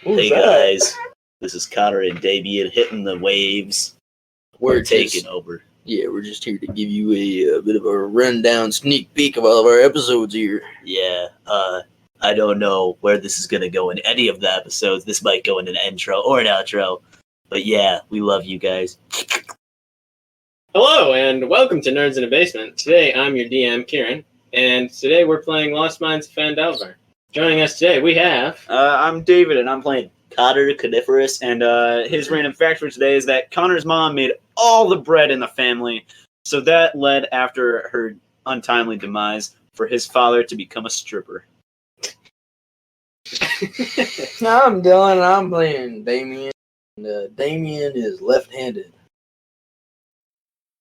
Hey guys, this is Conner and Damien hitting the waves. We're taking over. Yeah, we're just here to give you a bit of a rundown, sneak peek of all of our episodes here. Yeah, I don't know where this is going to go in any of the episodes. This might go in an intro or an outro. But yeah, we love you guys. Hello, and welcome to Nerds in a Basement. Today, I'm your DM, Kieran, and today we're playing Lost Mines of Phandelver. Joining us today, we have... I'm David, and I'm playing Conner Coniferous. And his random fact for today is that Connor's mom made all the bread in the family, so that led, after her untimely demise, for his father to become a stripper. I'm Dylan, and I'm playing Damien. And Damien is left-handed.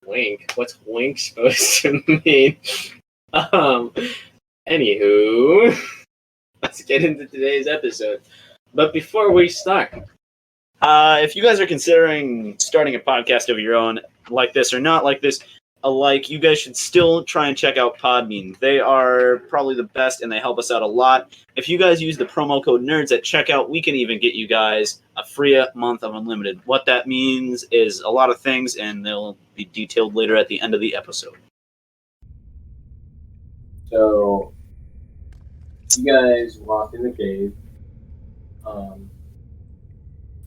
Wink. What's wink supposed to mean? Anywho, let's get into today's episode. But before we start, If you guys are considering starting a podcast of your own, like this or not like this, you guys should still try and check out Podbean. They are probably the best, and they help us out a lot. If you guys use the promo code NERDS at checkout, we can even get you guys a free month of unlimited. What that means is a lot of things, and they'll be detailed later at the end of the episode. So, you guys walked in the cave.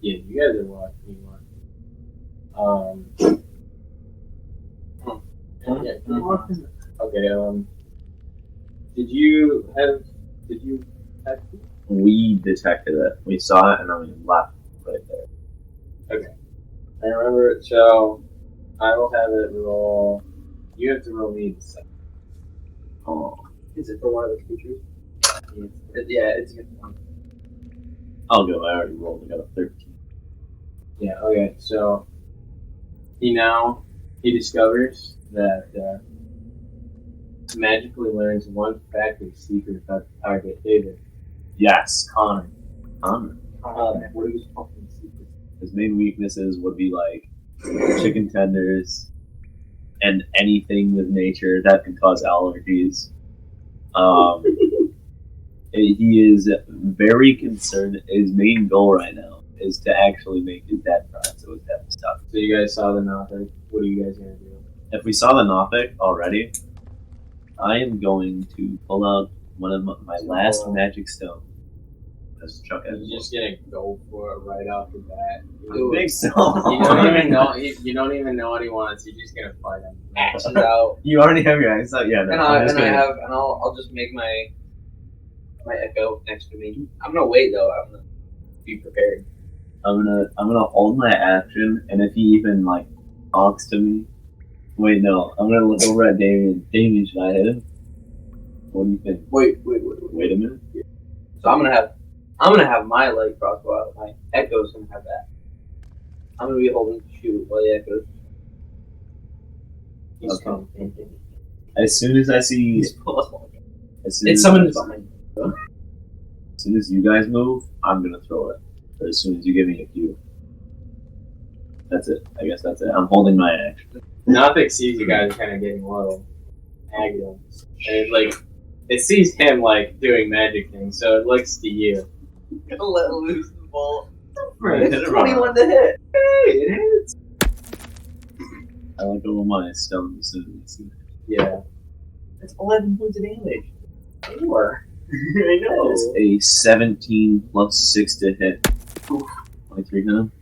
Yeah, you guys are walking. Yeah, okay, did you have We detected it. We saw it, and then we left right there. Okay. I remember it, so I will have it roll. You have to roll me the second. Oh, Is it for one of the creatures? Yeah, it's a good one. I'll go. I already rolled. I got a 13. Yeah, okay, so he discovers that magically learns one factory secret about the target, David. Yes, Conner. Connor. What are his fucking secrets? His main weaknesses would be like chicken tenders and anything with nature that can cause allergies. He is very concerned. His main goal right now is to actually make his dad proud, so his dad will stop. So you guys saw the Nothic. What are you guys gonna do? If we saw the Nothic already, I am going to pull out one of my last magic stone. Let's chuck it. You're just gonna go for it right off the bat. I think so. You don't even know. You don't even know what he wants. You're just gonna fight him. Axes out. You already have your axe out? Yeah, no. I'll just make my echo next to me. I'm gonna wait though. I'm gonna be prepared. I'm gonna hold my action, and if he even talks to me, wait, no, I'm gonna look over at Damien. Damien, should I hit him? What do you think? Wait a minute. So I'm gonna have my leg crossbow out. My echo's gonna have that. I'm gonna be holding the shoot while the echoes. He's coming. As soon as I see, It's someone behind. As soon as you guys move, I'm gonna throw it. Or as soon as you give me a cue. That's it. I guess that's it. I'm holding my action. Nothic sees you guys kind of getting low, agony, and it sees him doing magic things, so it looks to you. Gonna let loose the ball. It's 21 to hit. Hey, it hits. I all my stones as soon as I see it. Yeah. That's 11 points of damage. Sure. I know. That is a 17 plus 6 to hit. 23 hit him.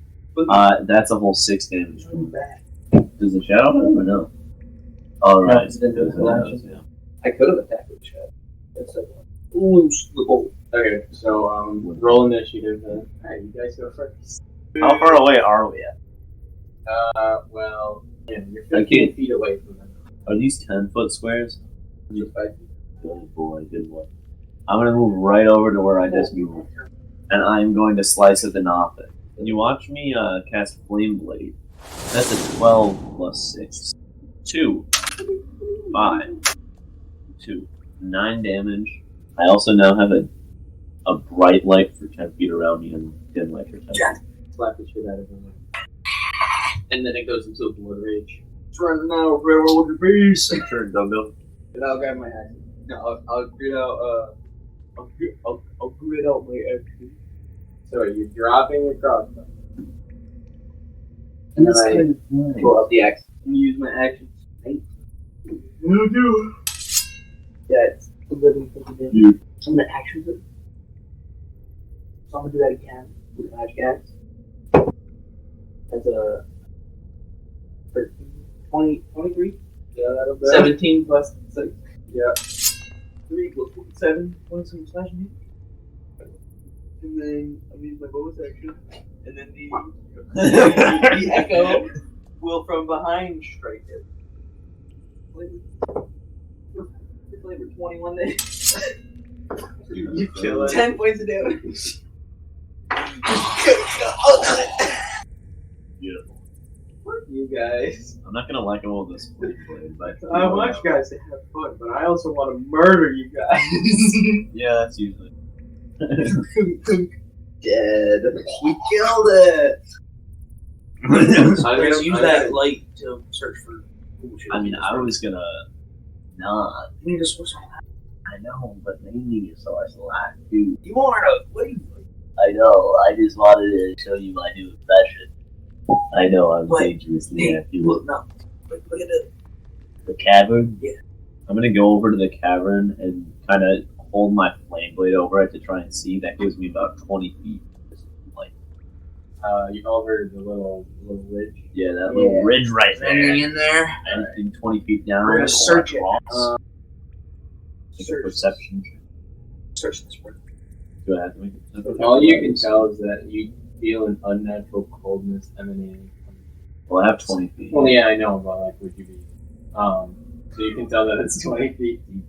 That's a whole 6 damage. Does the shadow hit him or no? Alright. Yeah. I could have attacked with the shadow. That's loose the bolt. Okay, so roll initiative then. Alright, you guys go first. How far away are we at? Well, yeah, you're I 15 can't- feet away from them. Are these 10-foot squares? You're 5 feet. Oh boy, good one. I'm gonna move right over to where I just moved. And I'm going to slice at the Nothic. Can you watch me cast Flame Blade? That's a 12 plus 6. 2. 5. 2. 9 damage. I also now have a bright light for 10 feet around me and dim light for 10 feet. Slap the shit out of him. And then it goes into a blood rage. It's running out, railroad your face. Sure, dumbbell. And I'll grab my axe. No, I'll grit out. I'll grit out my axe. So you're dropping your crossbow. And That's then I kind of funny. pull out the axe and use my action. Right? Yeah, it's a living thing. Yeah. I'm gonna action it. So I'm gonna do that again with the magic axe. That's a 13, 20, 23? Yeah, that'll do. 17 plus 6. Yeah. 3 equals 7. 27 slashing. And then I'm using my bonus action. And then the echo will from behind strike it. Flavor 21 days. You kill it. 10 points of damage. Beautiful. Fuck you guys. I'm not gonna let go of this blade, but I want you guys to have fun, but I also want to murder you guys. Yeah, that's usually. Dead. We killed it. I'm Use that light to search for. I mean, I was gonna not. You need to switch on that. I know, but they need a source last too. You are a wait. I know. I just wanted to show you my new obsession. I know I'm What? dangerously Hey, active. look now. Look at it. The cavern. I'm gonna go over to the cavern and kind of hold my flame blade over it to try and see. That gives me about 20 feet. Like, you over the little ridge. yeah, that little ridge right Anything there. in there? Anything 20 feet down. We're gonna or search it. across. Make a Search. perception. Search this word. Do I have to make a perception? All you can tell is that you feel an unnatural coldness emanating from. Well, I have 20 feet. Well, yeah, I know, but like, would you be? So you can tell that it's 20 feet deep.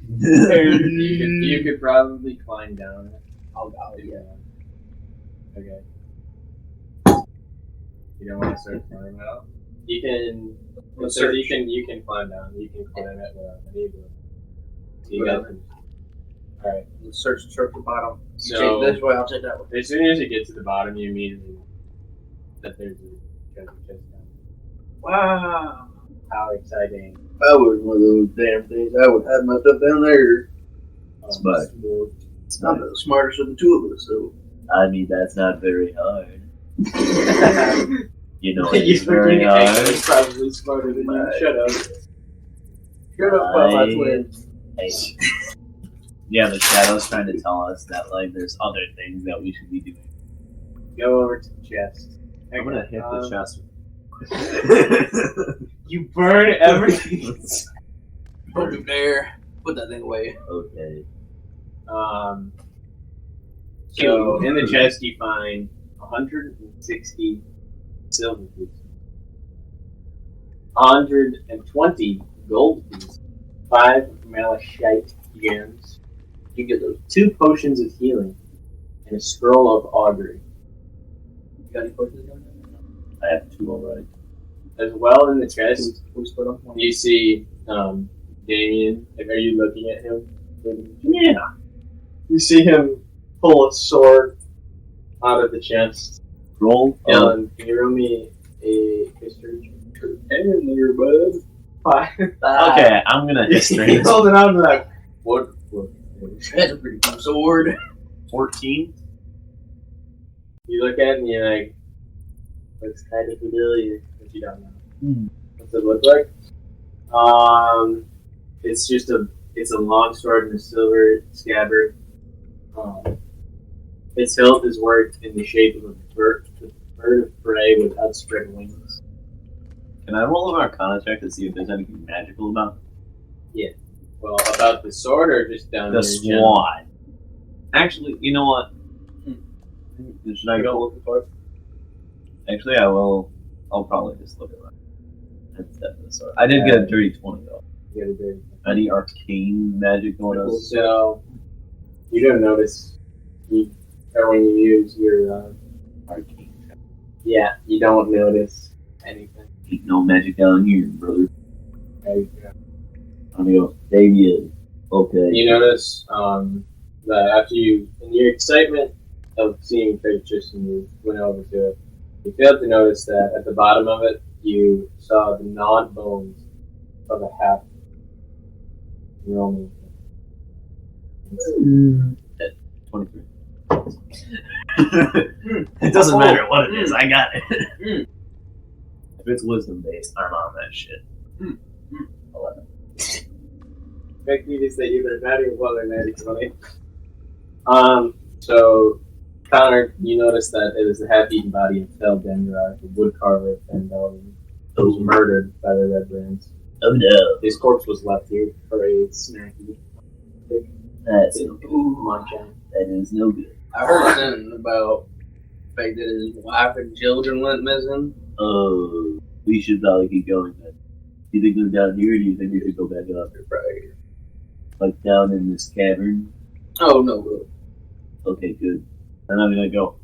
You could probably climb down it. Oh, yeah. Okay. You don't want to start climbing out. You can. Well, so you can climb down. You can climb it without any ability. So you got. All right. Search the bottom. So Take this way. I'll take that way. as soon as you get to the bottom, you immediately know that there's a treasure chest down. Wow. How exciting! I was one of those damn things. I would have my stuff down there. Smart. I'm the smartest of the two of us, so. I mean, that's not very hard. You know, You it's very freaking hard. Echo is probably smarter than you. Shut up. Shut up, my twin. Hey, Yeah, the shadow's trying to tell us that like there's other things that we should be doing. Go over to the chest. I'm gonna hit the chest. You burn everything. Put it there. Put that thing away. okay. So in the chest you find 160 silver pieces, 120 gold pieces, 5 malachite gems. You get those 2 potions of healing and a scroll of augury. You got any potions down there? I have 2 already. As well in the chest, Who's put on one? you see Damien. Are you looking at him? Yeah. You see him pull a sword out of the chest. Roll. Dylan, can you roll me a history? Hey, there, bud. 5. Okay, I'm gonna history. He's holding on to that. What? That's a pretty cool sword. 14. You look at it and you're like, looks kind of familiar, but you don't know. What's it look like? It's a long sword in a silver scabbard. Its hilt is worked in the shape of a bird of prey with outspread wings. Can I roll an Arcana check to see if there's anything magical about Well, about the sword or just down the here? swan? Actually, you know what? Should I go look for it? Actually, I will. I'll probably just look around. Instead of the sword. I did get a dirty 20 though. You gotta do it. Any arcane magic going on? So you don't notice, or when you use your Arcane. yeah, you don't notice anything. Ain't no magic down here, brother. Right? I'm gonna go. Damien. Okay. You notice that after you, in your excitement of seeing treasure chest and you went over to it, you failed to notice that at the bottom of it you saw the gnawed bones of a half Roman. 23. It doesn't matter what it is, I got it. If it's wisdom based, I'm on that shit. 11. Make me just say either natty or well or natty 20. So, Connor, you notice that it is the half-eaten body of Tresendar, the woodcarver of Phandelver, who was murdered by the Red Brands. Oh no. His corpse was left here for a snacky That's no good. munch on. That is no good. I heard something about the fact that his wife and children went missing. Oh, we should probably keep going then. Do you think they're down here, or do you think we should go back up? They're probably here. Like down in this cavern? Oh, no, good. Okay, good. And I'm gonna go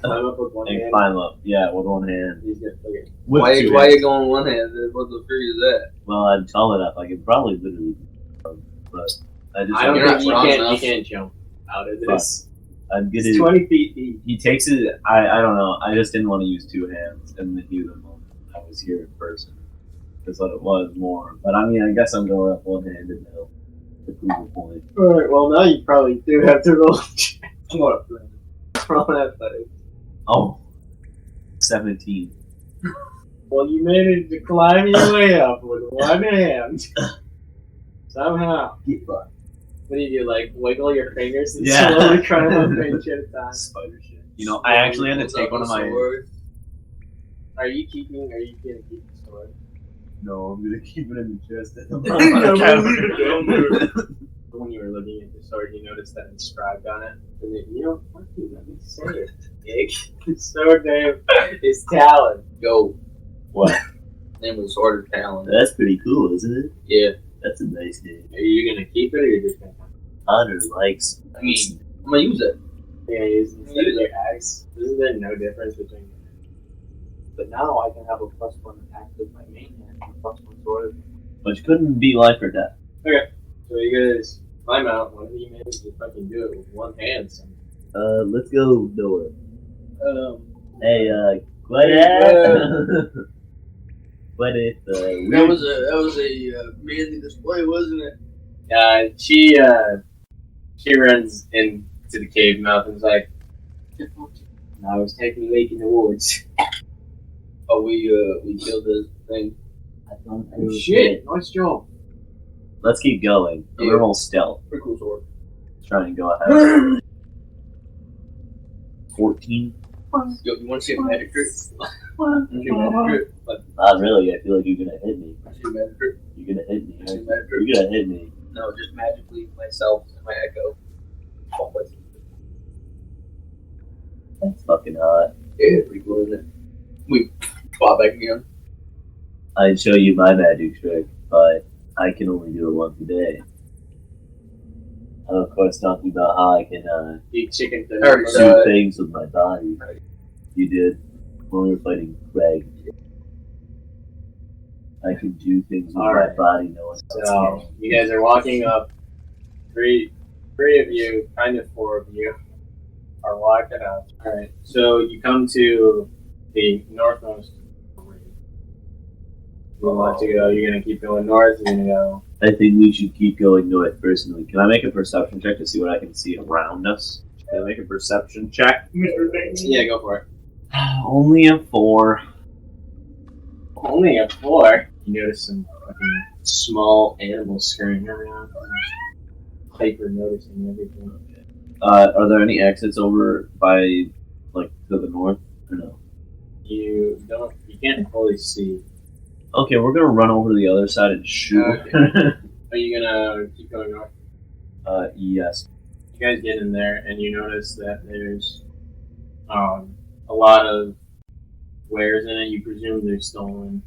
Climb up with one and hand. climb up. Yeah, with one hand. He's good. Okay. With Why two you hands. going one hand? What the freak is that? Well, I'm tall enough. I could probably literally, but I just. I don't You're think not you strong can't. enough. You can't jump out of this. I'm It's gonna. 20 feet deep. He takes it. I don't know. I just didn't want to use two hands in the heat of the moment. I was here in person. That's what it was more. But I mean, I guess I'm going up one-handed now. To prove a point. Alright, well now you probably do have to roll. I'm going up roll an athletics. Oh, 17. Well, you managed to climb your way up with one hand. Somehow. What do you do, like wiggle your fingers and Yeah. slowly climb up an inch at a time? Spider shit. You know, I actually had to take one of my. Are you gonna keep the sword? No, I'm gonna keep it in the chest. When you were looking at the sword, you noticed that inscribed on it. And then, you know, fuck you, let me say it. Dick. The sword name is Talon. Go. What? Name was Sword of Talon. That's pretty cool, isn't it? Yeah. That's a nice name. Are you gonna keep it or you're just gonna Honor likes. I mean, I'm gonna use it. instead of your axe? Isn't there no difference between but now I can have a +1 attack with my main hand and +1 sword. Which couldn't be life or death. So you guys climb out. One of you managed to fucking do it with one hand. So. Let's go Noah. Hey, That was a manly display, wasn't it? She runs into the cave mouth and is like, I was taking a lake in the woods. Oh, we killed this thing. Oh, shit, nice job. Let's keep going. Yeah. We're all stealth. Pretty cool sword. Try and go ahead. 14? Yo, you want to see a magic trick? Want to see a magic trick? Not really. I feel like you're gonna hit me. Want to see a magic trick? You're gonna hit me. Want to see a Right? magic trick? You're gonna hit me. No, just magically myself and my echo. Always. That's fucking hot. Yeah, pretty cool, isn't it? We fought back again. I'd show you my magic trick, but I can only do it once a day. I'm of course talking about how I can Eat chicken Alright, dinner. do things with my body. You did when we were fighting Craig. I can do things with my Alright. body. No one else So can. you guys are walking up. Three of you, kind of four of you, are walking up. All right. So you come to the northmost. You want to go? You're gonna keep going north. You're gonna go. I think we should keep going north personally. Can I make a perception check to see what I can see around us? Can I make a perception check? Yeah, go for it. Only a 4. Only a 4. You notice some fucking small animals scurrying around. Hyper noticing everything. Are there any exits over by, like, to the north? Or no? You can't fully see. Okay, we're gonna run over to the other side and shoot. Are you gonna keep going north? Yes. You guys get in there and you notice that there's a lot of wares in it. You presume they're stolen.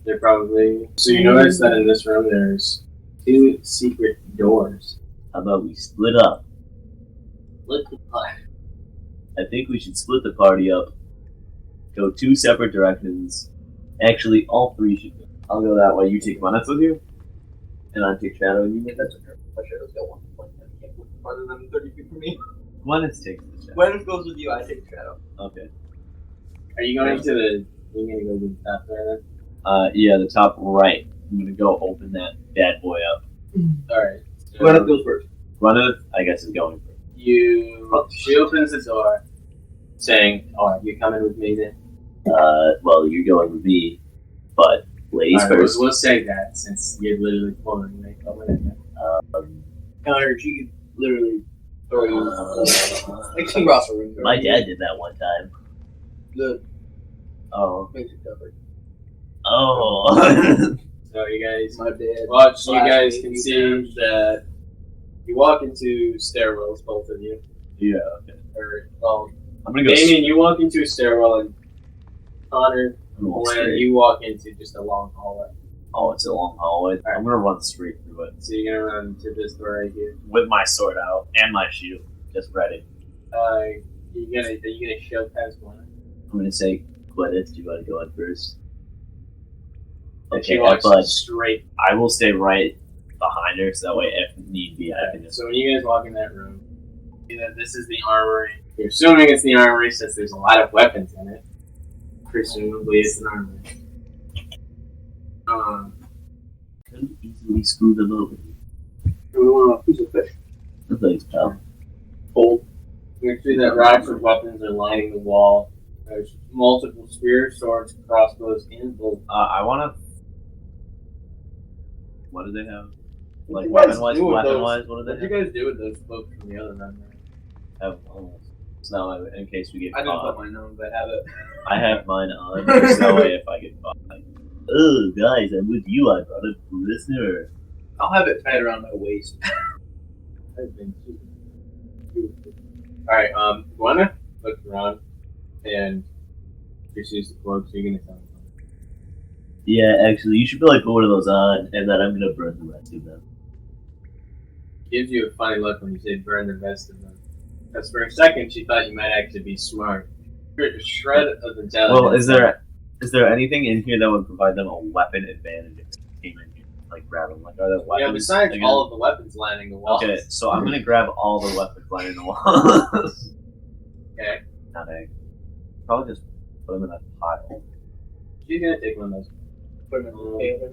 They're probably so. You notice that in this room there's 2 secret doors. How about we split up? Let the pie. I think we should split the party up. Go 2 separate directions. Actually, all 3 should go. I'll go that way. You take Gwyneth with you, and I take Shadow and you. That's okay. My shadow's got 1 point. I can't move farther than 30 feet from me. Gwyneth takes the Shadow. When it goes with you, I take the shadow. Okay. Are you going to the? You're gonna go to the top there then? Yeah, the top right. I'm gonna go open that bad boy up. All right. Gwyneth goes first. Gwyneth, I guess, is going first. She opens the door, saying, "Oh, you coming with me then?" Well, you're going with me, but ladies All right, first. we'll say that since you're literally pulling me. Connor, she could literally throw you. Like she cross the room. My dad did that one time. The Oh. basic cover. Oh. So you guys My dad. watch. You guys can see that you walk into stairwells, both of you. Yeah, okay. Or well, I'm gonna go Damien, you walk into a stairwell, and Connor, Roll when straight. you walk into just a long hallway. Oh, it's a long hallway. I'm gonna run straight through it So you're gonna run to this door right here. with my sword out and my shield, just ready. You gonna shove past one. I'm gonna say, Gwyneth, do you want to go in first? And she Okay, walks but straight. I will stay right behind her, so that way, if need be, I can just. So when you guys walk in that room, you see that this is the armory. You're assuming it's the armory since there's a lot of weapons in it. Presumably it's an armory. Couldn't easily screw them over. Piece of fish. Thanks, pal. Cold. You can see that racks of weapons are lining the wall. There's multiple spears, swords, crossbows, and bolts. I wanna. What do they have? Like you guys weapon-wise, do with weapon-wise, what do What they do you guys do with those books from the other memory? have? So in case we get I didn't caught. put mine on, but I have it. I have mine on, so that way if I get caught. Oh, guys, I'm with you. I brought a prisoner. I'll have it tied around my waist. Alright, Gwenna looks around and she sees the cloak, so you're gonna tell me something. Yeah, actually, you should probably put one of those on, and then I'm gonna burn the rest of them. Gives you a funny look when you say burn the rest of them. Because for a second she thought you might actually be smart. You're a shred of intelligence. Well, is there anything in here that would provide them a weapon advantage if they came in here? Like grab them, like are there weapons? Yeah, besides again? all of the weapons lining the walls. Okay, so I'm gonna grab all the weapons lining the walls. Okay. Not egg. Probably just put them in a pile. She's gonna take one of those. Put them in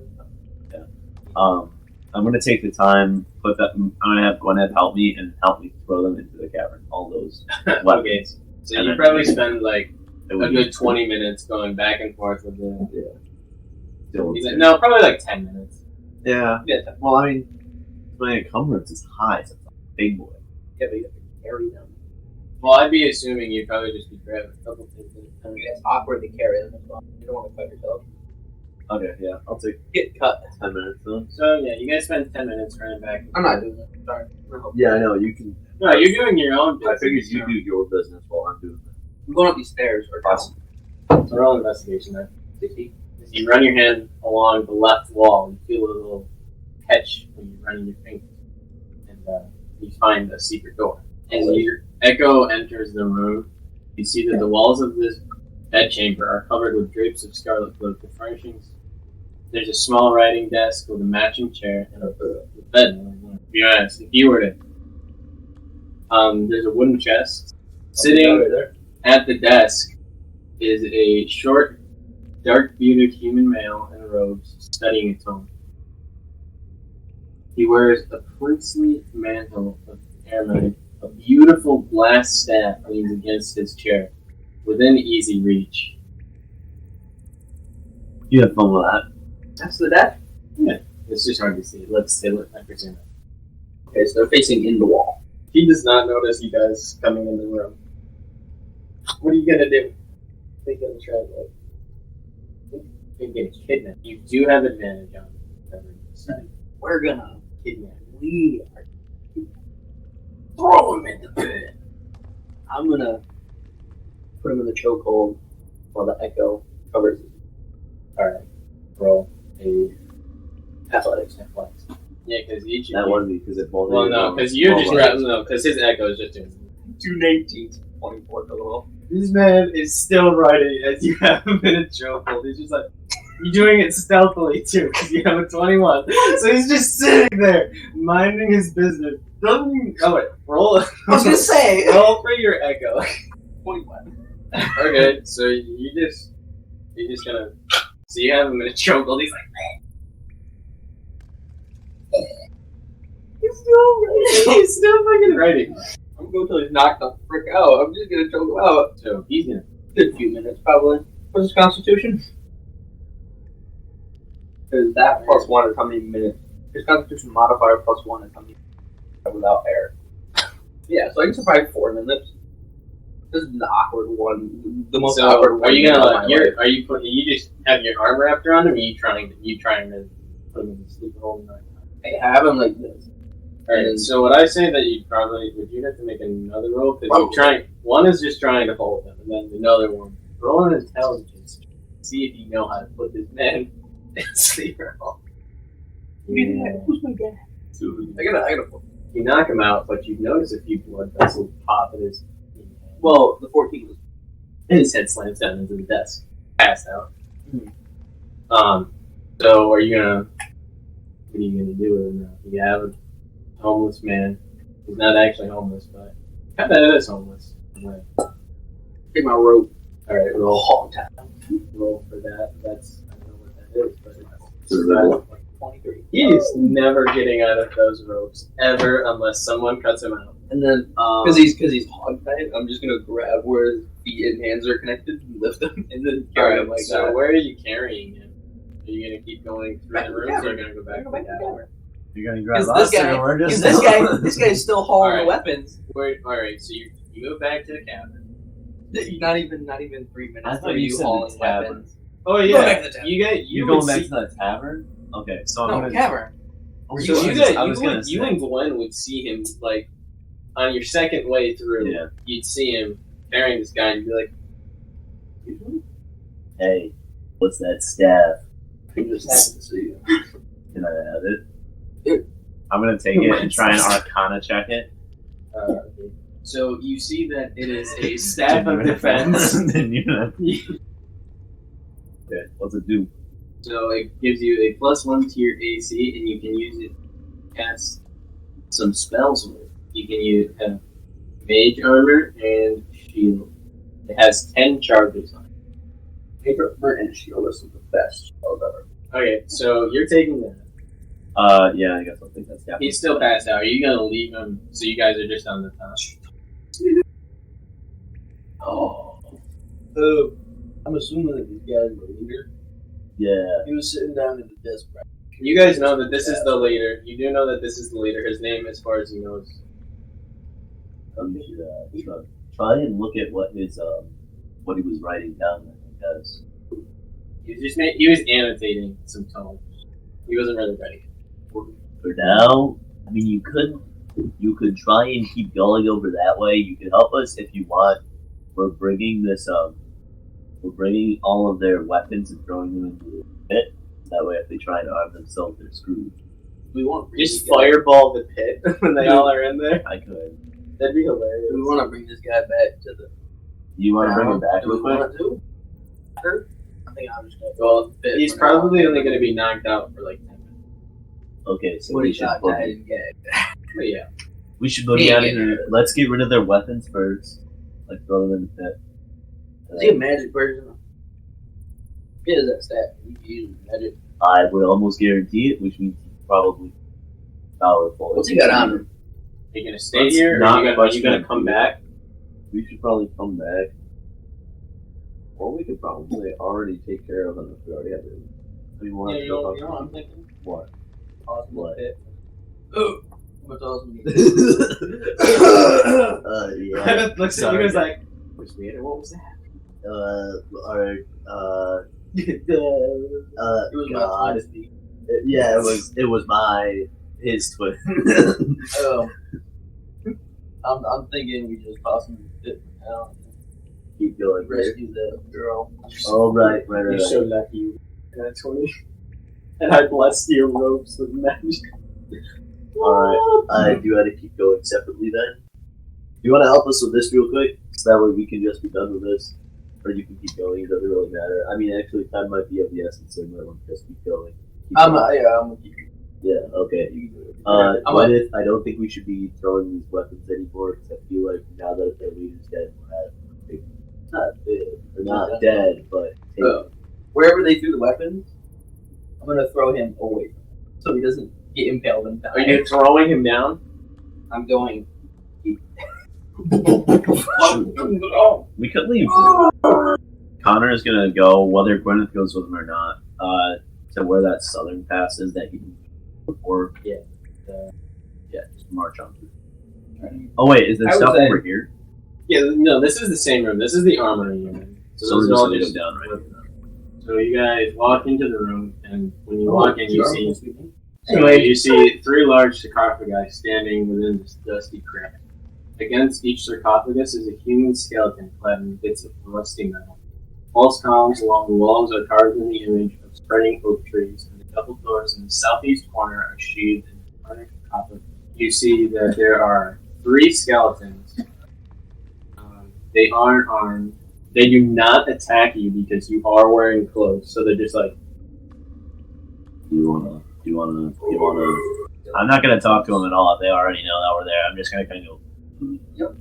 the I'm gonna take the time, put that. I'm gonna have Gwyneth help me and help me throw them into the cavern. All those Okay. weapons. So And you then- probably spend like It a would be good 20 minutes going back and forth with them. still- No, probably like 10 minutes. Yeah. Yeah, Well, I mean, my encumbrance is high, so it's a big boy. yeah, but you have to carry them. Well, I'd be assuming you'd probably just be grabbing a couple things at a I time. mean, it's awkward to carry them as well. You don't want to cut yourself. Okay, yeah, I'll take Get cut. 10 minutes then. So yeah, you guys spend 10 minutes running back. I'm not doing that. Sorry. Yeah, I know, you can. No, you're doing your own business. I figured you do your business while I'm doing that. I'm going up these stairs. Or Awesome. So roll investigation then. 60. As you run your hand along the left wall, you feel a little catch when you're running your fingers. And you find a secret door. As your echo enters the room, you see that the walls of this bedchamber are covered with drapes of scarlet cloak. The furnishings. There's a small writing desk with a matching chair and a bed. To be honest, if you were to, there's a wooden chest. Sitting at the desk is a short, dark-bearded human male in robes studying a tome. He wears a princely mantle of ermine. A beautiful Glassstaff leans against his chair, within easy reach. You have fun with that. That's the deck? It's just hard to see. Let's I presume. Okay, so they're facing in the wall. He does not notice you guys coming in the room. What are you gonna do? Think of the translate. You get kidnapped. You do have advantage on whatever you decide. We're gonna. Kidnap. We are. Throw him in the bed. I'm gonna put him in the chokehold while the echo covers it. Alright. Roll a Athletics. athletics. Yeah, because each of That you. would be because it both. Well, no, because you're just because his echo is just doing. 219, 24 total. This man is still writing as you have him in a chokehold. He's just like, you're doing it stealthily too, because you have a 21. So he's just sitting there, minding his business. Doesn't. Oh wait, roll. I was gonna say. roll for your echo. 21. Okay, so you just gonna. So you have him in a chokehold. He's like, He's He's still fucking writing. I'm going till he's knocked the frick out. I'm just gonna choke him out. So he's gonna. Good few minutes, probably. What's his constitution? Because that plus one is how many minutes? His constitution modifier plus one is how many minutes without air. Yeah, so I can survive 4 minutes. This is the awkward one. The most awkward one. Are you gonna? You just have your arm wrapped around him? Or you trying to put him to sleep the whole night? I have him like this. Alright, so what I say that you'd have to make another roll because you're trying. One is just trying to hold him, and then another one roll an intelligence. See if you know how to put this man in sleep or not. Who's my dad? I gotta. You knock him out, but you notice a few blood vessels pop in his. Well, the 14 was. And his head slams down into the desk, passed out. So are you gonna? What are you gonna do with him now? You have a homeless man. He's not actually homeless, but kind of is homeless. Right. Take my rope. All right, roll. Hog time. Roll for that. That's I don't know what that is, but Survival. 23. he is never getting out of those ropes ever unless someone cuts him out. And then, because he's hog tied, I'm just gonna grab where his feet and hands are connected and lift him, and then carry him like so that. where are you carrying him? Are you gonna keep going through the rooms, or are you gonna go back to the tower? You're gonna grab Because us and we're just this guy's still hauling the weapons. All right, so you go back to the cabin. Not even 3 minutes. I thought of you said the hauling tavern. weapons. Oh Go yeah, back to the tavern. You're going back to the tavern? Okay, so I'm No, gonna. cavern. So I you and Glenn would see him like on your second way through. Yeah. You'd see him carrying this guy, and you'd be like, Hey, what's that staff? He just happened to see you. Can I have it? Yeah. I'm gonna take it and try and Arcana check it. okay. So you see that it is a staff of defense. Then you're not. Okay, what's it do? So it gives you a +1 to your AC, and you can use it to cast some spells with it. You can use Mage Armor and Shield. It has 10 charges on it. Paper and shield is the best spells ever. Okay, so you're taking that. Yeah, I guess I'll take that staff. He's still passed out. Are you gonna leave him so you guys are just on the top? Oh. I'm assuming that these guys are the leader. Yeah. He was sitting down at the desk, right? You guys know that this is the leader. You do know that this is the leader. His name, as far as he knows. Try and look at what his what he was writing down. Because He was annotating some tones. He wasn't really ready. for now, I mean, you could try and keep going over that way. You can help us if you want. We're bringing all of their weapons and throwing them into the pit. That way, if they try and arm themselves, they're screwed. We want Just fireball the pit when they all are in there. I could. That'd be hilarious. We want to bring this guy back to the. You want to bring him back Do we real quick? want to? Sure. I think I'm just gonna Well, the pit he's for probably now. only going to be knocked out for like 10 minutes. Okay, so When we he should shot died and gagged. But yeah. we should boogie out of here. Let's get rid of their weapons first. Like throw them in the pit. Is he a magic person? He has that stat. He can use magic. I would almost guarantee it, which means he's probably powerful. What's he got on him? Are you going to stay Let's here, or not are you question going to it. come back? We should probably come back. Or we could probably already take care of them if we already have it. I mean, we'll have Yeah, to you go know up- what I'm thinking? What? Awesome. What? Pit. Oh, what's awesome? Yeah. Looks at Sorry. you guys like, which theater? What was that? It was my God. twin. Yeah, it was his twin. Oh. I'm thinking we just toss him in the pit now. Keep going. Rescue the girl. Oh, right. You're so lucky you got 20. And I blessed your ropes with magic. Alright, do you want to keep going separately then? Do you want to help us with this real quick? So that way we can just be done with this. Or you can keep going, it doesn't really matter. I mean, actually, time might be of the essence, so you might want to just keep going. I'm gonna keep you. Yeah, okay. I'm Gwyneth, I don't think we should be throwing these weapons anymore, because I feel like now that their leader's dead, we're not dead, but Wherever they threw the weapons, I'm gonna throw him away, so he doesn't get impaled and die. Are you throwing him down? I'm going. We could leave. Connor is gonna go, whether Gwyneth goes with him or not, to where that southern pass is that he before. Yeah. Just march on. Oh wait, is there I would stuff say- over here? Yeah, no, this is the same room. This is the armory room. So So we're this is just all gonna go just down right here. So you guys walk into the room, and when you walk in, you see Anyway. you see 3 large sarcophagi standing within this dusty crypt. Against each sarcophagus is a human skeleton clad in bits of rusty metal. False columns along the walls are carved in the image of spreading oak trees, and the double doors in the southeast corner are sheathed in tarnished copper. You see that there are 3 skeletons. They aren't armed. They do not attack you because you are wearing clothes, so they're just like, Do you wanna? I'm not gonna talk to them at all if they already know that we're there. I'm just gonna kind of go.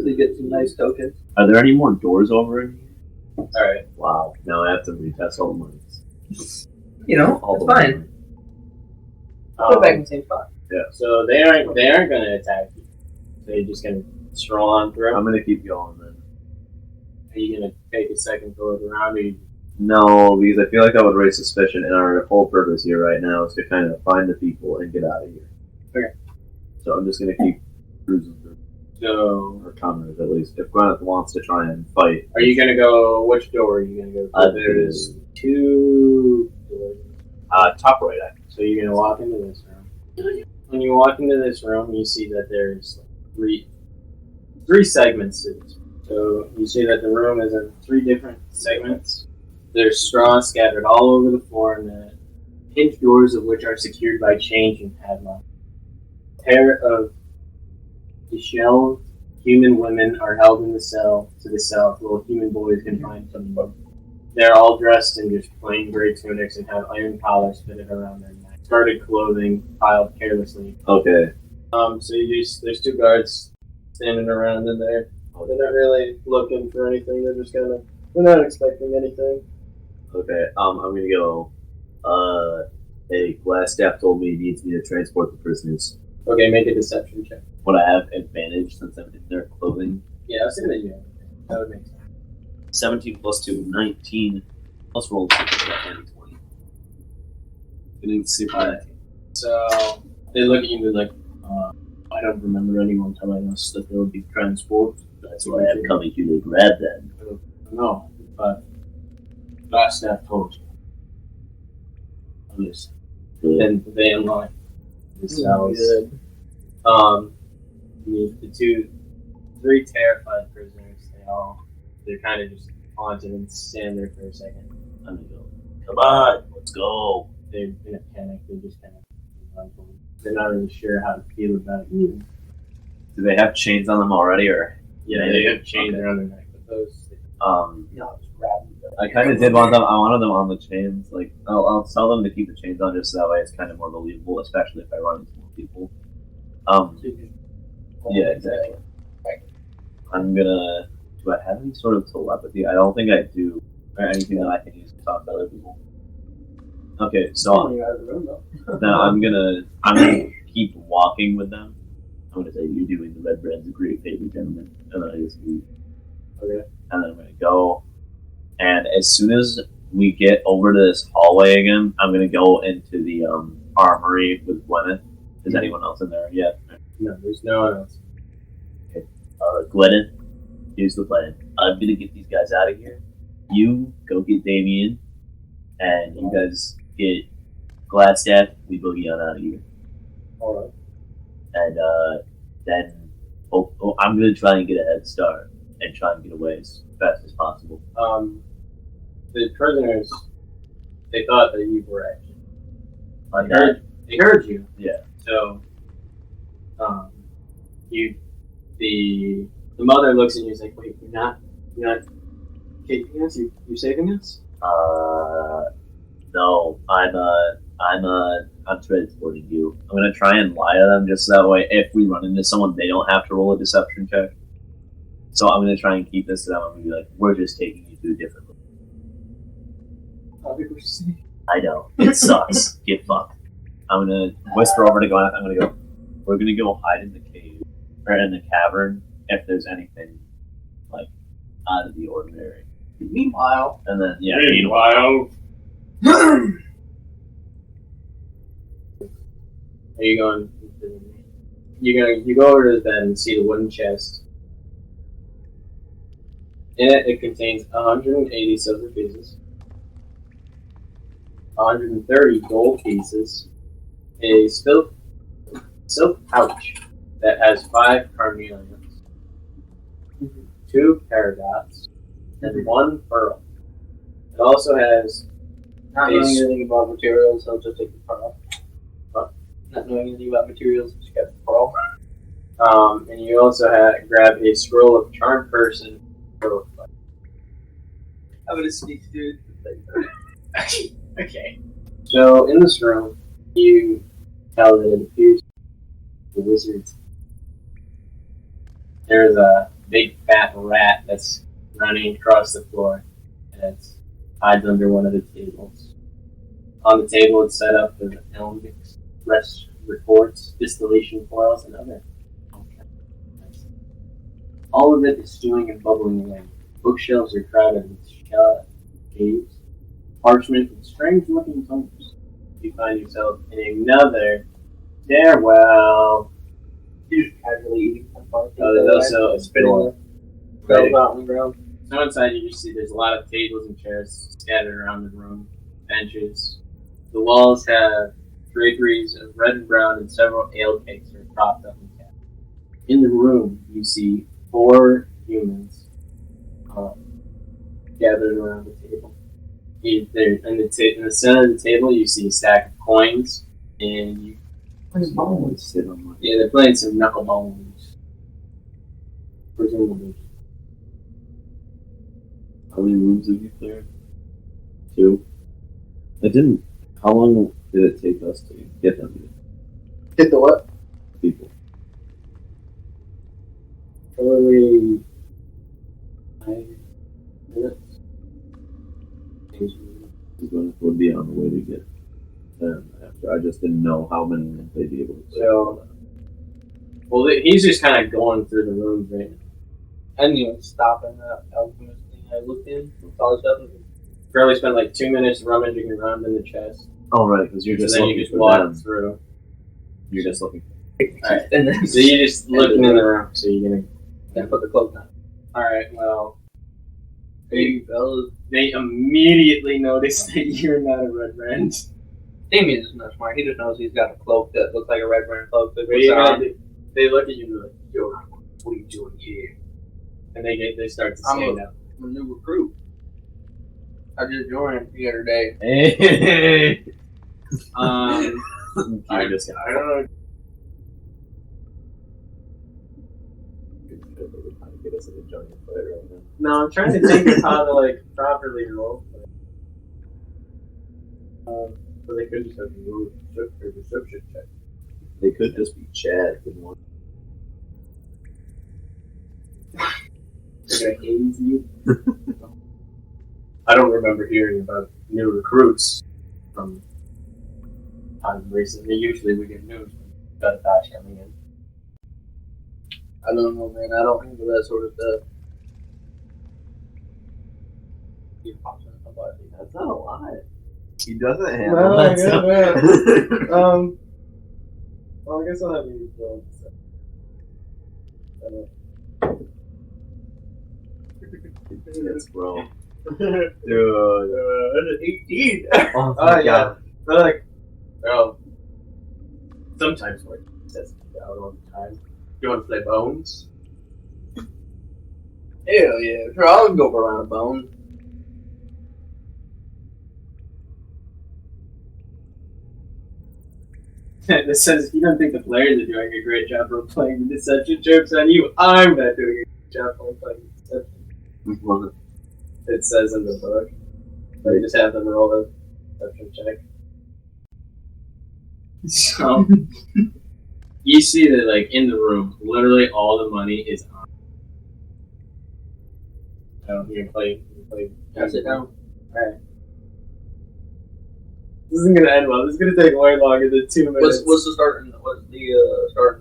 They get some nice tokens. Are there any more doors over in here? alright. Wow. Now I have to retest all the mines. You know, All it's the fine. mines. Put it back in the same spot. So they aren't going to attack you. They're just going to stroll on through. I'm gonna keep going then. Are you going to take a second to look around? Or you, No, because I feel like I would raise suspicion, and our whole purpose here right now is to kind of find the people and get out of here. Okay. So I'm just gonna keep cruising through, so or commoners at least. If Gwyneth wants to try and fight, are you going to go? Which door are you going to go? There's 2 doors. top right. So you're going to walk into this room. When you walk into this room, you see that there's three segments to this. So you see that the room is in 3 different segments. There's straw scattered all over the floor, and the hinge doors of which are secured by chains and padlocks. A pair of disheveled human women are held in the cell to the south, while human boys confined to them. They're all dressed in just plain gray tunics and have iron collars fitted around their necks. Discarded clothing piled carelessly. Okay. So there's 2 guards standing around in there. They're not really looking for anything. They're not expecting anything. Okay. I'm gonna go. Hey, Glassstaff told me he needs me to transport the prisoners. Okay, make a deception check. Would I have advantage since I'm in their clothing? Yeah, I was thinking that you have. That would make sense. 17 plus 2, 19. Plus roll 2, 20. Getting super 19. So they look at you like, I don't remember anyone telling us that there would be transport. That's why I'm coming here to grab them. No, but Glassstaff told you. Listen. Good. Then they unlock the cells. The 3 terrified prisoners, they're kind of just haunted and stand there for a second. I'm gonna go. Come on, let's go. They're in a panic. They just kind of, they're not really sure how to feel about you. Do they have chains on them already, or? Yeah, they have chains around their neck, but those. I kind of did want them. I wanted them on the chains. Like, I'll tell them to keep the chains on, just so that way it's kind of more believable, especially if I run into more people. Yeah, exactly. I'm gonna. Do I have any sort of telepathy? I don't think I do, or anything that I can use to talk to other people. Okay, so now I'm gonna keep walking with them. I'm gonna say you're doing the red bread's a great favor, gentlemen, and then I just leave. Okay, and then I'm gonna go. And as soon as we get over to this hallway again, I'm gonna go into the armory with Gwyneth. Is anyone else in there yet? No, there's no one else. Okay. Gwyneth, here's the plan. I'm gonna get these guys out of here. You go get Damien, and you guys get Glassstaff. We boogie on out of here. Alright. And then I'm gonna try and get a head start and try and get away as fast as possible. The prisoners, they thought that you were actually. They heard you. Yeah. So, the mother looks at you and is like, "Wait, you're not kicking us? You're saving us?" No, I'm transporting you. I'm gonna try and lie to them just so that way if we run into someone, they don't have to roll a deception check. So I'm gonna try and keep this to them. I'm gonna be like, we're just taking you to a different room. I know. It sucks. Get fucked. I'm gonna whisper over to Glenn. I'm gonna go. We're gonna go hide in the cave or in the cavern if there's anything like out of the ordinary. Meanwhile, And then yeah. Meanwhile, Are you going? You go over to the bed and see the wooden chest. In it, it contains 180 silver pieces, 130 gold pieces, a silk pouch that has 5 carnelians, 2 paradots, and 1 pearl. It also has not knowing anything about materials, I'll just take the pearl. Not knowing anything about materials, just get the pearl. and you also grab a scroll of charm person. I'm gonna sneak through. Okay. So in this room, you tell that it appears the wizards. There's a big fat rat that's running across the floor, and it's hides under one of the tables. On the table, it's set up with alembics, rest reports, distillation coils, and other. All of it is stewing and bubbling away. Bookshelves are crowded with caves, parchment, and strange-looking tomes. You find yourself in another stairwell. You're just casually eating some part. There's also a door. Spells out on the ground. So inside you just see there's a lot of tables and chairs scattered around the room, benches. The walls have draperies of red and brown, and several ale cakes are propped up and capped. In the room, you see 4 humans gathered around the table. In the center of the table, you see a stack of coins, and you. Yeah, they're playing some knucklebones. Presumably. How many rooms have you cleared? 2. I didn't. How long did it take us to get them here? Hit the what? People. Probably 5 minutes. Would be on the way to get them after. I just didn't know how many they'd be able to clear. So, well, he's just kind of going through the rooms right now. I didn't even stop in that alchemist thing I looked in. All stuff. Probably spent like 2 minutes rummaging around in the chest. Oh, right, because you're just and then looking you just for walk them. through. You're just looking. Alright. And then So you're just looking in the room. So you're gonna. and put the cloak on. Alright, well. Hey, fellas. They immediately notice that you're not a red brand. Damien is not smart. He just knows he's got a cloak that looks like a red brand cloak. That But puts on. they look at you and be like, yo, what are you doing here? And they start to stand up. I'm a new recruit. I just joined the other day. Hey. I just don't know. get us into joining the play right now. No, I'm trying to think of how to like properly roll. So they could just have to roll a perception check. They could just be Chad in one. They're gonna haze you. I don't remember hearing about new recruits from time recently. Usually we get news when we've got a batch coming in. I don't know, man. I don't handle that sort of stuff. That's not a lie. He doesn't handle No, that yeah, stuff. Well, I guess I'll have you go. Yes, bro. Dude. 18. Oh, Oh yeah. They're like, well, sometimes like says out all the time. You want to play bones? Hell yeah. Sure, I'll go around a bone. It says you don't think the players are doing a great job of playing the deception. Jokes on you. I'm not doing a good job of playing deception. It says in the book. They just have them roll a deception check. So you see that like in the room, literally all the money is on. Oh, you can play. I'll sit down. Alright. This isn't gonna end well. This is gonna take way longer than 2 minutes. What's the starting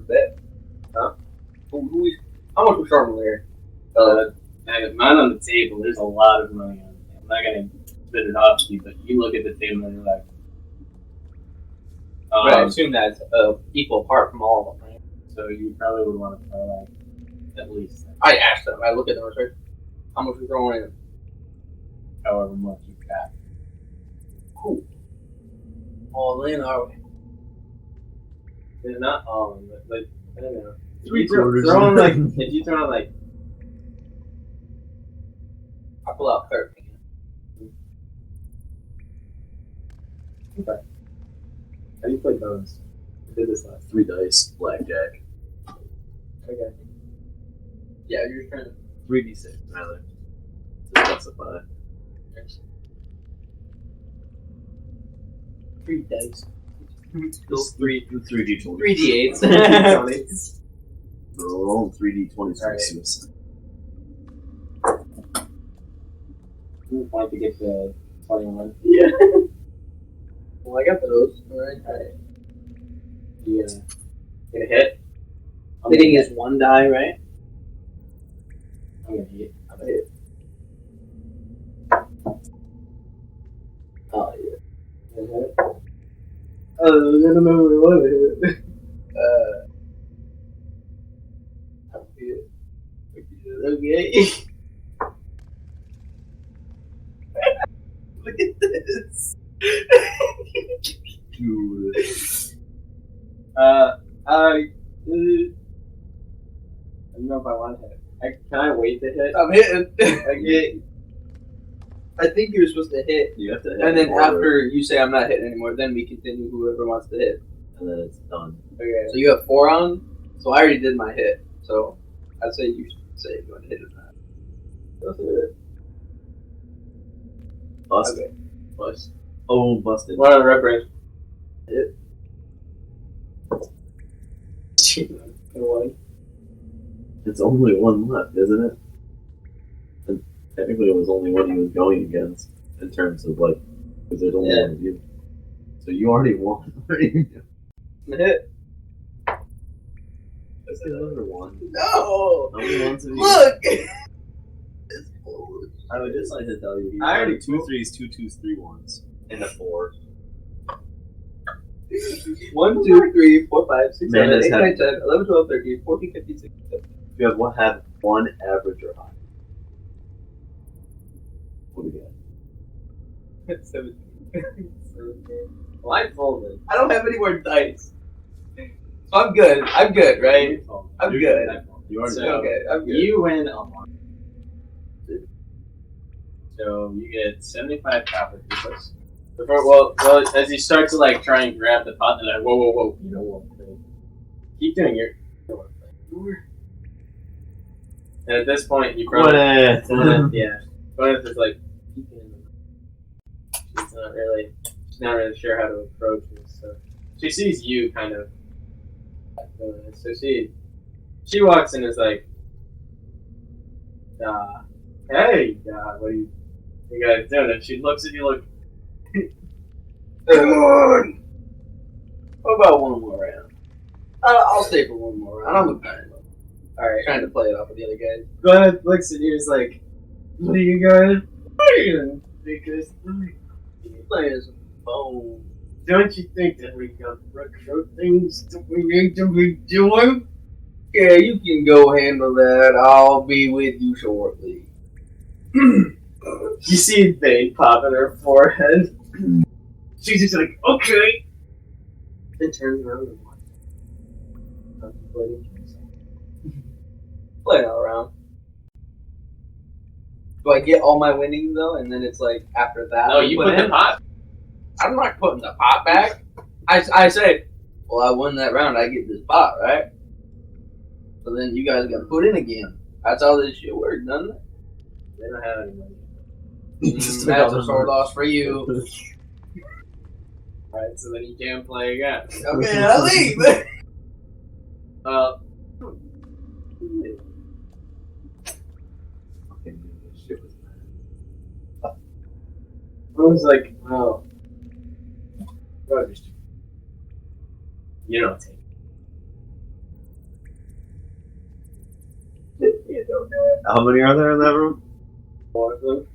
bet? Huh? How much we starting with here? Mine on the table. There's a lot of money on it. I'm not gonna spit it off to you, but you look at the table and you're like, But I assume that's equal part from all of them, right? so you probably would want to throw like at least I asked them. I look at them and say, how much we throwing in? however much you got. Cool. All in, are we? They're not all in, but like I don't know. If Three you throw quarters. on like if you throw on like I pull out 13. how do you play bonus? I did this last 3 dice, blackjack. time. Okay. Yeah, you're trying to. 3d6, rather. To specify. 3 dice. Just 3d20. 3d8s. Roll 3d20 for Alright. suicide. You want to get the 21. Yeah. Well, I got those. Alright. Yeah. Get a hit. Hitting is 1 die, right? I'm gonna hit. I'm gonna hit. Oh, yeah. I'm gonna hit. I don't know what it is. Okay. Look at this. Dude. I don't know if I want to hit. Can I wait to hit? I'm hitting. Okay. I think you're supposed to hit. You have to hit And then order, after you say I'm not hitting anymore, then we continue whoever wants to hit. and then it's done. Okay. So you have 4 on. So I already did my hit. So I'd say you should say if you want to hit or not. Go through it. Bust. Okay. Bust. Oh, busted. One on the red branch. Hit. One. It's only 1 left, isn't it? And technically, it was only one he was going against in terms of like, because there's only one of you. So you already won. Hit. That's another one. No! How many ones have you? Look! It's foolish. I would just like to tell you, I already 2 3s, 2 2s, 3 1s, and a 4. 1, 2, 3, 4, 5, 6, Man, 7, 8, that's 9, 10, 11, 12, 13, 14, 15, 16, 17. You have one average or high. What do you got? 17. Well, I pulled it. I don't have any more dice. So I'm good. I'm good, right? I'm good. You are So, Okay, I'm good. You win a lot. So you get 75 copper pieces. Well, as you start to like try and grab the pot, they're like, whoa, you know what? Keep doing your. And at this point, you probably yeah. Gwyneth is like, she's not really sure how to approach this. So she sees you kind of doing this. So she walks in and is like, hey, what are you guys doing? And she looks at you like, Good. What about one more round? I'll stay for one more round. I'm a kind of alright. trying to play it off with the other guys. Gwyneth looks at you and is like, what are you guys playing? Because Playing some phone. don't you think that we got retro things that we need to be doing? Yeah, you can go handle that. I'll be with you shortly. You see a vein pop in her forehead. She's just like, okay. Then turns around and watches. Contemplating himself. Playing all around. Do I get all my winnings though? And then it's like after that. No, you put the pot. I'm not putting the pot back. I say, well, I won that round. I get this pot, right? So then you guys got to put in again. That's how this shit works, doesn't it? They don't have any money. That's a sword loss for you. Alright, so then you can't play again. Okay, I leave. I was like, oh. You don't take You don't do it. How many are there in that room? 4 of them.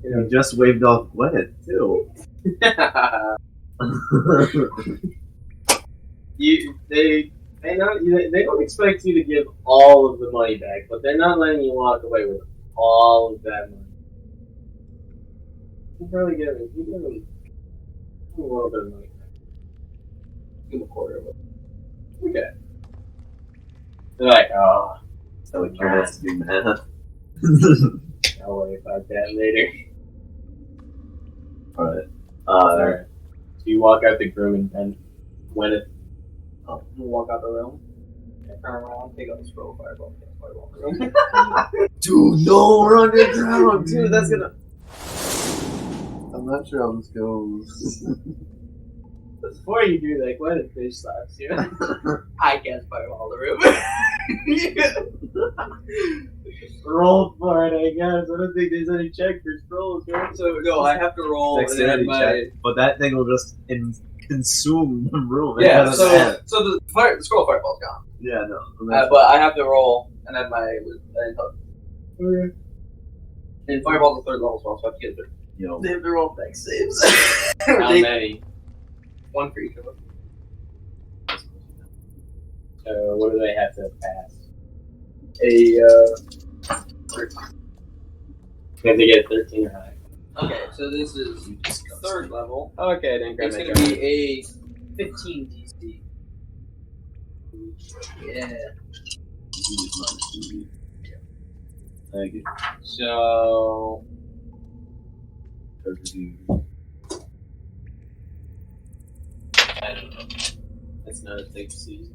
You just waved off Gwyneth, too. They don't expect you to give all of the money back, but they're not letting you walk away with all of that money. You probably give them a little bit of money back. Give them a quarter of it. Okay. They're like, oh, So we care to do math. I'll worry about that later. Alright. Alright. So you walk out the room and when it You walk out the room, turn around, take out the scroll, fireball, fireball in the room. Dude, no, we're underground! Dude, that's gonna... I'm not sure how this goes. Before you do that, Gwyneth fish slaps you. I cast fireball in the room. roll for it, I guess. I don't think there's any check for scrolls, right? So no, I have to roll. Dexterity and then check. But that thing will just consume the room. It Yeah, doesn't so matter. the scroll fireball's gone. Yeah, no. But I have to roll, and then and fireball's the 3rd level spell, so I have to get it. Yo. They have to roll dex saves. How many? 1 for each of them. So what do they have to pass? They They have to get 13 or higher. Okay, so this is 3rd level. Okay, then grab It's my going to be a 15 DC. Yeah. Thank you. So I don't know. That's not a big season.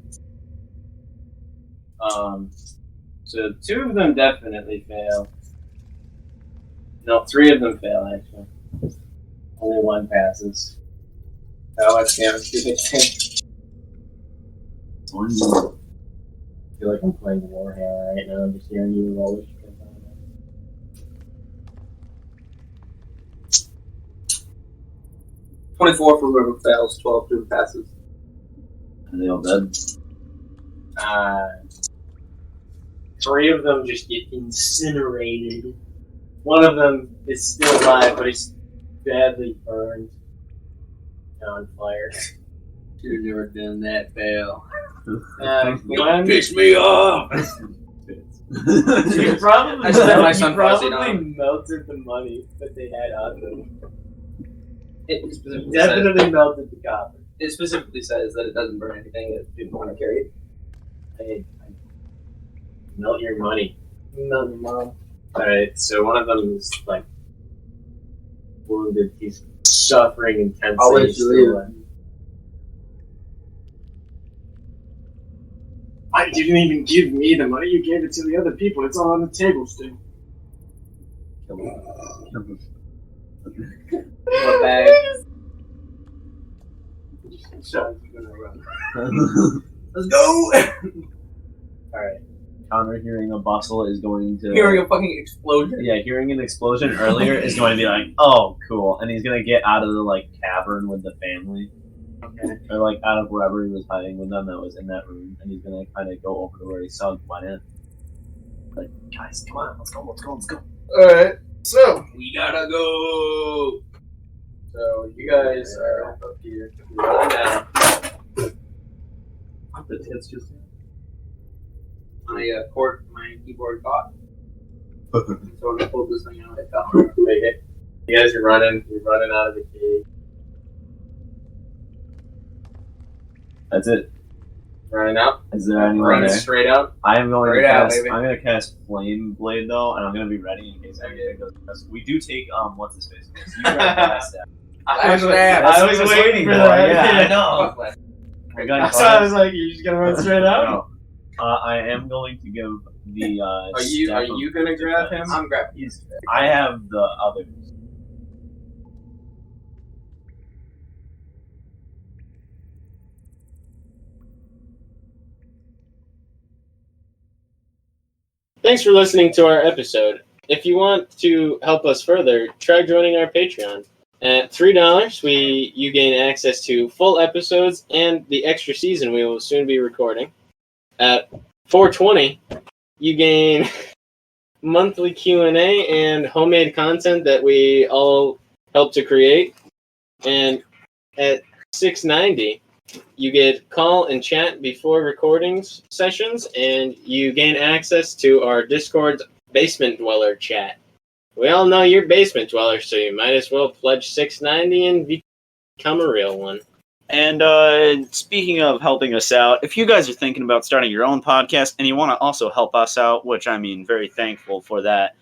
So 2 of them definitely fail. No, 3 of them fail actually. Only 1 passes. How much damage do they take? I feel like I'm playing Warhammer right now. I'm just hearing you roll this shit. 24 for whoever fails, 12 for whoever passes. Are they all dead? 3 of them just get incinerated. 1 of them is still alive, but he's badly burned on fire. Should have never done that, fail. Glenn, Piss me off! you probably, I spent my you sun probably on. melted the money that they had on them. It specifically, Definitely melted the copper. it specifically says that it doesn't burn anything that people want to carry it. I melt your money. Melt your mom. Alright, so one of them is like wounded. He's suffering intensely. I'll let He's you still leave. I didn't even give me the money. You gave it to the other people. It's all on the table still. What bag? So he's gonna run. Let's go! Alright. Connor hearing a bustle is going to... Hearing a fucking explosion. Yeah, hearing an explosion earlier is going to be like, oh, cool. And he's going to get out of the, like, cavern with the family. Okay. Or, like, out of wherever he was hiding with them that was in that room. And he's going to kind of go over to where he saw Gwyneth. Like, guys, come on, let's go. Alright, so we gotta go. So you guys are up here. You're running down. The tits just... My keyboard caught. So I'm gonna pull this thing out. I found Okay. You guys are running. You're running out of the cave. That's it. Running out. Is there anyone Running there? straight out. I am going Straight to out, cast. baby. I'm going to cast Flame Blade though, and I'm going to be ready in case anything goes. Because we do take what's his face? You grab Glassstaff. I was was waiting for that. that. Yeah, I Yeah. know. I got So I was like, you're just gonna run straight out? No. I am going to give the. Are you gonna grab him? I'm grabbing. I have the others. Thanks for listening to our episode. If you want to help us further, try joining our Patreon. At $3, you gain access to full episodes and the extra season we will soon be recording. At $4.20, you gain monthly Q&A and homemade content that we all help to create. And at $6.90, you get call and chat before recordings sessions, and you gain access to our Discord's Basement Dweller chat. We all know you're basement dweller, so you might as well pledge $6.90 and become a real one. And speaking of helping us out, if you guys are thinking about starting your own podcast and you want to also help us out, which I mean, very thankful for that,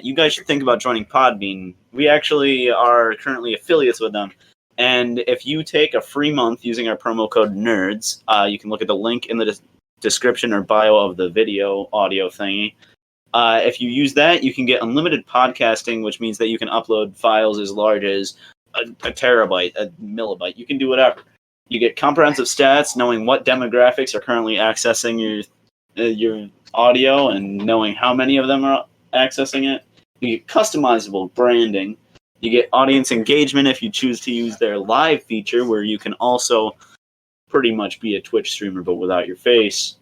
you guys should think about joining Podbean. We actually are currently affiliates with them. And if you take a free month using our promo code NERDS, you can look at the link in the description or bio of the video audio thingy. If you use that, you can get unlimited podcasting, which means that you can upload files as large as a terabyte, a millibyte. You can do whatever. You get comprehensive stats, knowing what demographics are currently accessing your audio and knowing how many of them are accessing it. You get customizable branding. You get audience engagement if you choose to use their live feature, where you can also pretty much be a Twitch streamer but without your face.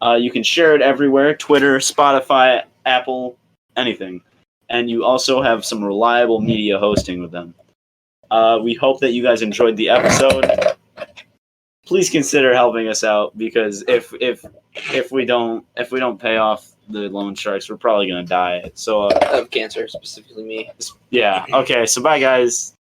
You can share it everywhere, Twitter, Spotify, Apple, anything. And you also have some reliable media hosting with them. We hope that you guys enjoyed the episode. Please consider helping us out, because if we don't pay off the loan sharks, we're probably gonna die. So Of cancer, specifically me. yeah. Okay. So bye, guys.